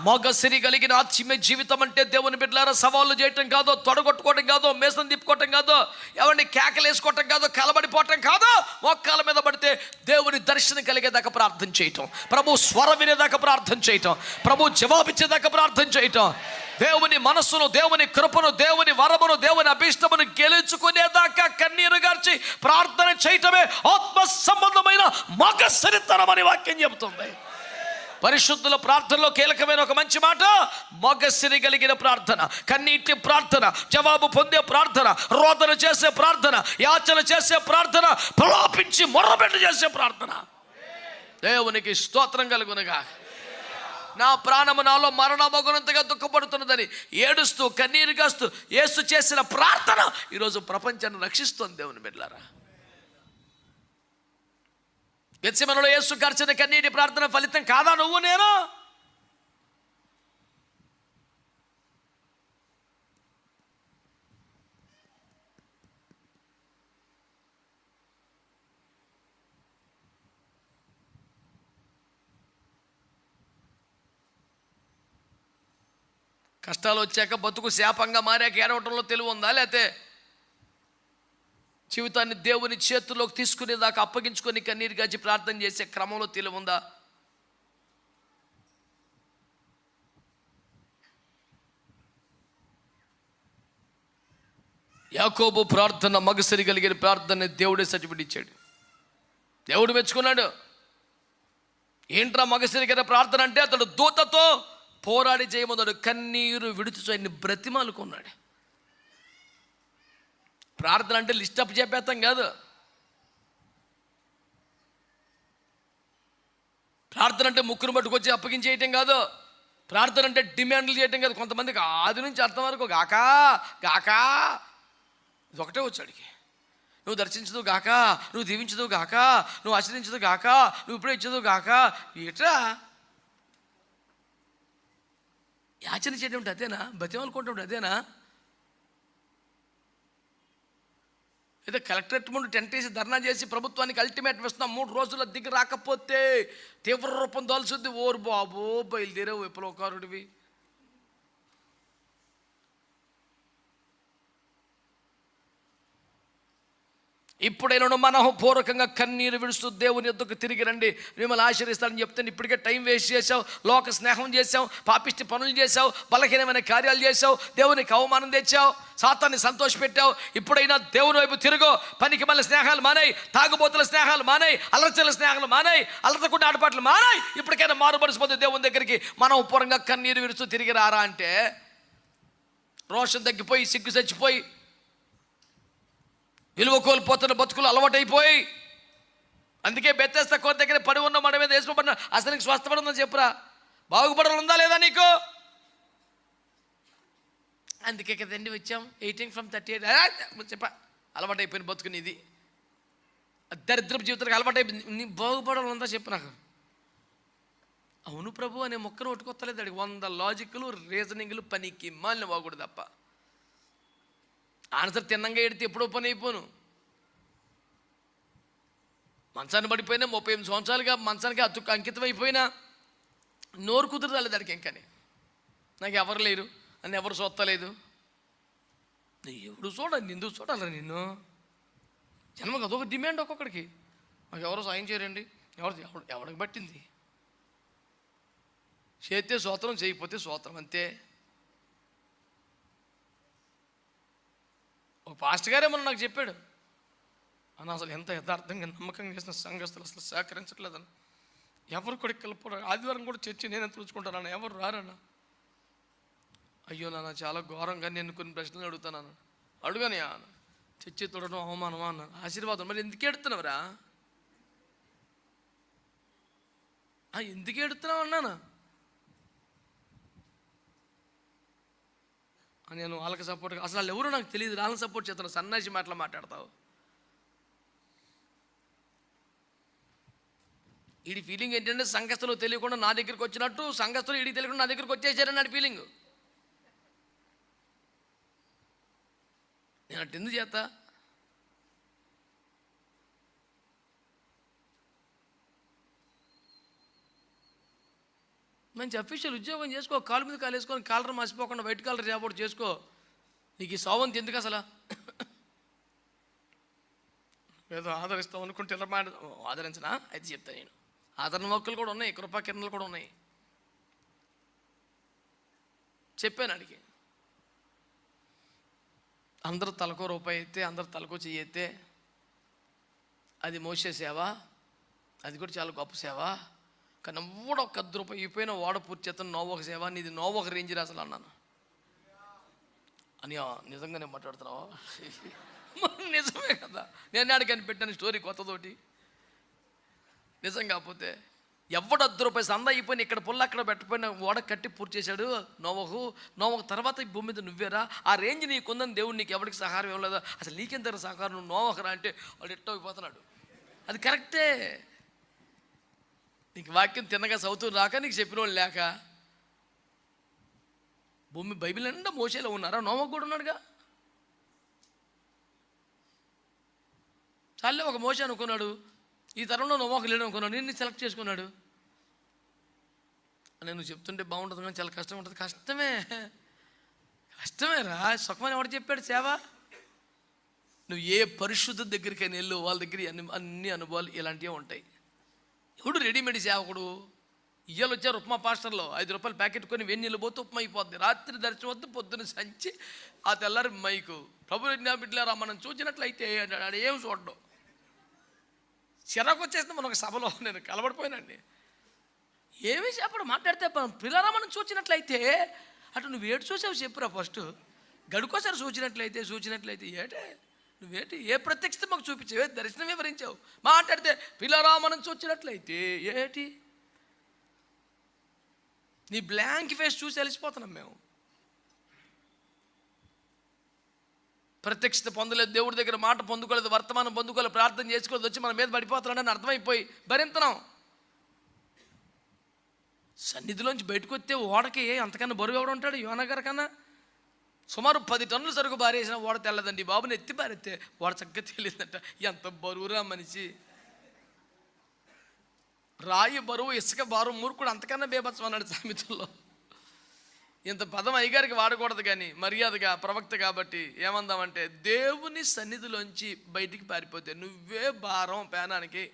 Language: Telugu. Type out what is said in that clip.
మగసిరి కలిగిన ఆత్మీయ జీవితం అంటే దేవుని బిడ్డలారా సవాళ్ళు చేయటం కాదు, తొడగొట్టుకోవటం కాదు, మేసం తిప్పుకోవటం కాదు, ఎవరిని కేకలేసుకోవటం కాదు, కలబడిపోవటం కాదు. మోకాళ్ళ మీద పడితే దేవుని దర్శనం కలిగేదాకా ప్రార్థన చేయటం, ప్రభు స్వరం వినేదాకా ప్రార్థన చేయటం, ప్రభు జవాబిచ్చేదాకా ప్రార్థన చేయటం, దేవుని మనస్సును, దేవుని కృపను, దేవుని వరమును, దేవుని అభిష్టమును గెలుచుకునేదాకా కన్నీరు గార్చి ప్రార్థన చేయటమే ఆత్మ సంబంధమైన మగసిరితనం అని వాక్యం చెబుతుంది. పరిశుద్ధుల ప్రార్థనలో కీలకమైన ఒక మంచి మాట, మగసిరి కలిగిన ప్రార్థన, కన్నీటి ప్రార్థన, జవాబు పొందే ప్రార్థన, రోదన చేసే ప్రార్థన, యాచన చేసే ప్రార్థన, ప్రలాపించి మొర్రబెట్టు చేసే ప్రార్థన. దేవునికి స్తోత్రం కలుగునుగా. నా ప్రాణము నాలో మరణమగునంతగా దుఃఖపడుతున్నదని ఏడుస్తూ కన్నీరు కాస్తూ యేసు చేసిన ప్రార్థన ఈరోజు ప్రపంచాన్ని రక్షిస్తుంది. దేవుని బిడ్డలారా, గెత్సెమనెలో యేసు కార్చిన కన్నీటి ప్రార్థన ఫలితం కాదా నువ్వు నేను? కష్టాలు వచ్చాక బతుకు శాపంగా మారాక ఏడవటంలో తెలివి ఉందా? లేకపోతే జీవితాన్ని దేవుని చేతుల్లోకి తీసుకునేదాకా అప్పగించుకొని కన్నీరు గాచి ప్రార్థన చేసే క్రమంలో తెలివి ఉందా? యాకోబు ప్రార్థన మగసిరి కలిగిన ప్రార్థన దేవుడే సర్టిఫికెట్ ఇచ్చాడు, దేవుడు మెచ్చుకున్నాడు. ఏంట్రా మగసిరి కలిగిన ప్రార్థన అంటే అతడు దూతతో పోరాడి చేయమన్నాడు, కన్నీరు విడుచు ఆయన్ని బ్రతిమాలుకున్నాడు. ప్రార్థన అంటే లిస్ట్ అప్ చెప్పేస్తాం కాదు, ప్రార్థన అంటే ముక్కును పట్టుకొచ్చి అప్పగించేయటం కాదు, ప్రార్థన అంటే డిమాండ్లు చేయటం కాదు. కొంతమందికి ఆది నుంచి అర్థం వరకు గాకా గాకా ఇది ఒకటే వచ్చాడికి. నువ్వు దర్శించదు గాక, నువ్వు దీవించదు గాక, నువ్వు ఆశ్రయించదు గాక, నువ్వు ఇప్పుడే ఇచ్చదు గాక. ఏట్రా యాచన చేయడం అంటే అదేనా? బతిమాలుకుంటే అదేనా? అయితే కలెక్టరేట్ ముందు టెంట్ వేసి ధర్నా చేసి ప్రభుత్వానికి అల్టిమేట్ ఇస్తున్నాం, 3 రోజుల దిగి రాకపోతే తీవ్ర రూపం దాల్చుద్ది. ఓరు బాబు, బయలుదేరావు విప్లవకారుడివి. ఇప్పుడైనా మనఃపూర్వకంగా కన్నీరు విడుస్తూ దేవుని యొద్దకు తిరిగి రండి, మిమ్మల్ని ఆశీర్వదిస్తానని చెప్తే ఇప్పటికే టైం వేస్ట్ చేసావు, లోక స్నేహం చేసావు, పాపిష్టి పనులు చేసావు, బలహీనమైన కార్యాలు చేసావు, దేవునికి అవమానం తెచ్చావు, సాతాన్ని సంతోషపెట్టావు. ఇప్పుడైనా దేవుని వైపు తిరుగు. పనికి మళ్ళీ స్నేహాలు మానాయి, తాగుబోతుల స్నేహాలు మానాయి, అల్లర్చల స్నేహాలు మానాయి, అల్లరకుండా ఆటపాటలు మానాయి. ఇప్పటికైనా మారుమనసిపోతే దేవుని దగ్గరికి మనఃపూర్వకంగా కన్నీరు విడుస్తూ తిరిగి రారా అంటే రోషం తగ్గిపోయి, సిగ్గు చచ్చిపోయి, విలువ కోల్పోతున్న బతుకులు అలవాటైపోయి, అందుకే బెత్తేస్తా కోరి దగ్గర పడి ఉన్న మన మీద వేసుకోబడిన అసలు నీకు స్వస్థపడుందని చెప్పురా, బాగుపడాలందా లేదా నీకు? అందుకే కదండి వచ్చాం 18 from 38 చెప్ప అలవాటైపోయిన బతుకుని ఇది దరిద్రపు జీవితానికి అలవాటైపోయింది. నీ బాగుపడాలందా చెప్పు నాకు. అవును ప్రభు అనే మొక్కను ఒట్టుకొత్తలేదు అడిగి 100 లాజిక్లు రీజనింగ్లు పనికి మాలిన బాగుడు తప్ప ఆన్సర్ తిన్నంగా ఎడితే ఎప్పుడో పని అయిపోను. మంచాన్ని పడిపోయినా 38 సంవత్సరాలుగా మంచానికి అంకితం అయిపోయినా నోరు కుదురుతాలేదు దానికి. ఇంకని నాకు ఎవరు లేరు, నన్ను ఎవరు చూస్తలేదు. ఎవడు చూడాలి, నిందుకు చూడాలి నిన్ను. జన్మకు అదొక డిమాండ్ ఒక్కొక్కడికి. మాకు ఎవరో సాయం చేయరండి, ఎవరికి పట్టింది. చేస్తే సోత్రం, చేయకపోతే సోత్రం, అంతే. ఒక పాస్టర్ గారే మొన్న నాకు చెప్పాడు, అన్న అసలు ఎంత యథార్థంగా నమ్మకంగా చేసిన సంఘస్థులు అసలు సహకరించట్లేదన్న. ఎవరు కూడా కలిపి ఆదివారం కూడా చర్చి నేను ఎంత రుచుకుంటానన్న, ఎవరు రారన్న. అయ్యో నాన్న చాలా ఘోరంగా నేను కొన్ని ప్రశ్నలు అడుగుతాను. అడుగానే చర్చి తొడడం అవమానమా అన్న. ఆశీర్వాదం. మరి ఎందుకు ఎడుతున్నావురా? ఎందుకు ఎడుతున్నావు అన్నానా? నేను వాళ్ళకి సపోర్ట్గా, అసలు వాళ్ళు ఎవరు నాకు తెలియదు, వాళ్ళని సపోర్ట్ చేస్తాను. సన్నాసి మాటలు మాట్లాడతావు. వీడి ఫీలింగ్ ఏంటంటే సంఘస్థలు తెలియకుండా నా దగ్గరికి వచ్చినట్టు, సంఘస్థలు వీడికి తెలియకుండా నా దగ్గరికి వచ్చేసారని ఫీలింగ్. నేను అటు ఎందుకు చేస్తా? మంచి అఫీషియల్ ఉద్యోగం చేసుకో, కాలు మీద కాలు వేసుకొని కాలర్ మర్చిపోకుండా వైట్ కాలర్ జాబ్ ఒకటి చేసుకో. నీకు ఈ సావంతి ఎందుకు అసలు? ఏదో ఆదరిస్తాం అనుకుంటే ఇలా మాట ఆదరించనా? అయితే చెప్తాను నేను. ఆదరణ మొక్కలు కూడా ఉన్నాయి, కృపా కిరణాలు కూడా ఉన్నాయి. చెప్పాను అడిగి. అందరూ తలకో రూపాయి అయితే, అందరూ తలకో చెయ్యి అయితే అది మోసే సేవ, అది కూడా చాలా గొప్ప సేవ. కానీ కూడా ఒక 10 రూపాయి అయిపోయిన వాడ పూర్తి చేస్తాను నోవొక సేవ, నీది నోవొక రేంజ్ అసలు అన్నాను. అని నిజంగా నేను మాట్లాడుతున్నావా? నిజమే కదా. నేను అడిగాను పెట్టాను స్టోరీ కొత్తతోటి. నిజం కాకపోతే ఎవడు 10 రూపాయలు సంద అయిపోయిన ఇక్కడ పుల్ల అక్కడ పెట్టపోయిన ఓడ కట్టి పూర్తి చేశాడు నోవహు తర్వాత ఈ భూమి మీద నువ్వేరా, ఆ రేంజ్ నీకుందని దేవుడు నీకు ఎవరికి సహారం ఇవ్వలేదా? అసలు నీకెంత సహకారం, నువ్వు నోవహరా అంటే వాడు ఎట్టో అయిపోతున్నాడు. అది కరెక్టే. నీకు వాక్యం తిన్నగా చదువుతూ రాక, నీకు చెప్పిన వాళ్ళు లేక. భూమి బైబిల్ నిండా మోసేలో ఉన్నారా? నోవహు కూడా ఉన్నాడుగా. చాలే ఒక మోసే అనుకున్నాడు, ఈ తరంలో నోవహు లేడు అనుకున్నాడు, నిన్ను సెలెక్ట్ చేసుకున్నాడు. అని నువ్వు చెప్తుంటే బాగుంటుంది కానీ చాలా కష్టం ఉంటుంది. కష్టమేరా. సుఖమని ఎవడు చెప్పాడు? సేవ. నువ్వు ఏ పరిశుద్ధ దగ్గరికైనా వెళ్ళు, వాళ్ళ దగ్గర అన్ని అనుభవాలు ఇలాంటివే ఉంటాయి. ఎవడు రెడీమేడ్ సేవకుడు? ఇయ్యాలు వచ్చారు ఉప్మా పాస్టర్లో 5 రూపాయలు ప్యాకెట్ కొని వెన్నీళ్ళు పోతే ఉప్మా అయిపోద్ది. రాత్రి దర్శనం వద్దు, పొద్దున్న సంచి, ఆ తెల్లారి మైకు. ప్రభు బిడ్డలారా మనం చూసినట్లయితే అంటే ఏం చూడడం. చిరాకు వచ్చేసింది మన ఒక సభలో, నేను కలబడిపోయానండి. ఏమీ చెప్పడం మాట్లాడితే పిల్లరా మనం చూసినట్లయితే అటు నువ్వు ఏడు చూసావు చెప్పురా ఫస్ట్. గడుకోసారి చూసినట్లయితే ఏటే నువ్వేంటి, ఏ ప్రత్యక్షత మాకు చూపించావు, ఏ దర్శనం వివరించావు? మాట్లాడితే పిల్లరా మనం చూసినట్లయితే ఏటి? నీ బ్లాంక్ ఫేస్ చూసి అలిసిపోతున్నాం మేము. ప్రత్యక్షత పొందలేదు, దేవుడి దగ్గర మాట పొందుకోలేదు, వర్తమానం పొందుకోలేదు, ప్రార్థన చేసుకోలేదు, వచ్చి మన మీద పడిపోతున్నాడని అర్థమైపోయి భరింతున్నాం. సన్నిధిలోంచి బయటకు వస్తే ఓడకి అంతకన్నా బరువు ఎవడు ఉంటాడు? యోనా గారి కన్నా సుమారు 10 టన్నుల సరుకు బారేసిన ఓడ తెల్లదండి. బాబుని ఎత్తి పారెత్తే ఓడ చక్కగా తెలియదంట. ఎంత బరువురా మనిషి. రాయి బరువు, ఇసుక బరువు, మూర్ఖుడు అంతకన్నా బేబత్సం అన్నాడు సామెతల్లో. ఇంత పదం అయ్యగారికి వాడకూడదు కానీ మర్యాదగా ప్రవక్త కాబట్టి ఏమందామంటే, దేవుని సన్నిధిలోంచి బయటికి పారిపోతే నువ్వే భారం పేనానికి.